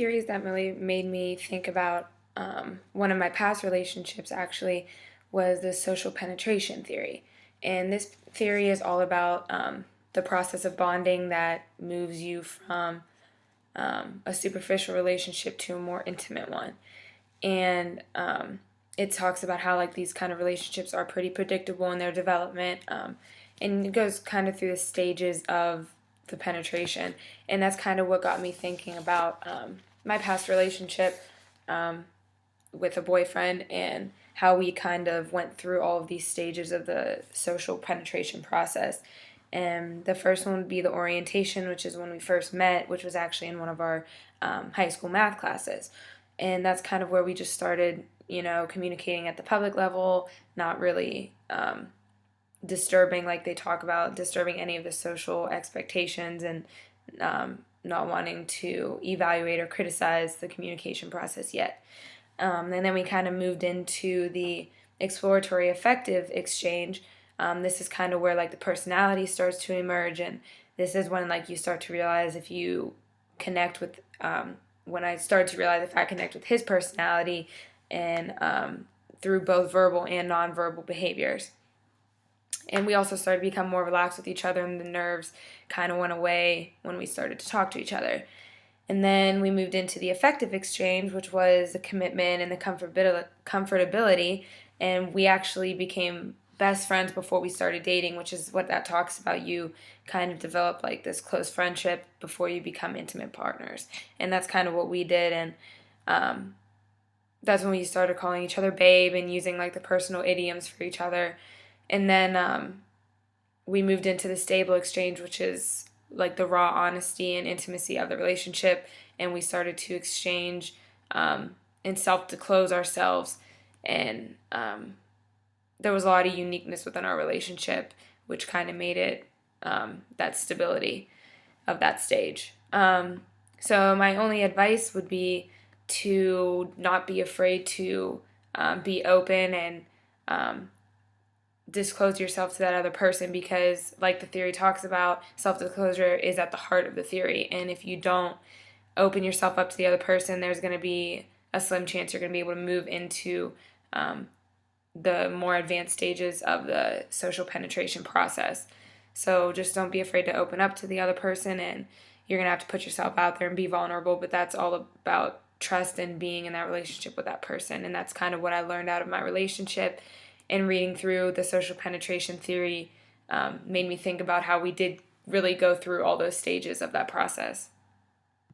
theories that really made me think about one of my past relationships actually was the social penetration theory. And this theory is all about the process of bonding that moves you from a superficial relationship to a more intimate one. And it talks about how like these kind of relationships are pretty predictable in their development, and it goes kind of through the stages of the penetration. And that's kind of what got me thinking about my past relationship with a boyfriend, and how we kind of went through all of these stages of the social penetration process. And the first one would be the orientation, which is when we first met, which was actually in one of our high school math classes. And that's kind of where we just started, communicating at the public level, not really disturbing, like they talk about, disturbing any of the social expectations, and not wanting to evaluate or criticize the communication process yet. And then we kind of moved into the exploratory affective exchange. This is kind of where like the personality starts to emerge, and this is when like you start to realize if you connect with. When I started to realize if I connect with his personality, and through both verbal and nonverbal behaviors. And we also started to become more relaxed with each other, and the nerves kind of went away when we started to talk to each other. And then we moved into the affective exchange, which was the commitment and the comfortability. And we actually became best friends before we started dating, which is what that talks about. You kind of develop like this close friendship before you become intimate partners. And that's kind of what we did. And that's when we started calling each other babe and using like the personal idioms for each other. And then we moved into the stable exchange, which is like the raw honesty and intimacy of the relationship. And we started to exchange and self-disclose ourselves. And there was a lot of uniqueness within our relationship, which kind of made it that stability of that stage. So my only advice would be to not be afraid to be open and disclose yourself to that other person, because like the theory talks about, self-disclosure is at the heart of the theory. And if you don't open yourself up to the other person, there's going to be a slim chance you're going to be able to move into the more advanced stages of the social penetration process. So just don't be afraid to open up to the other person, and you're going to have to put yourself out there and be vulnerable, but that's all about trust and being in that relationship with that person. And that's kind of what I learned out of my relationship. And reading through the social penetration theory made me think about how we did really go through all those stages of that process.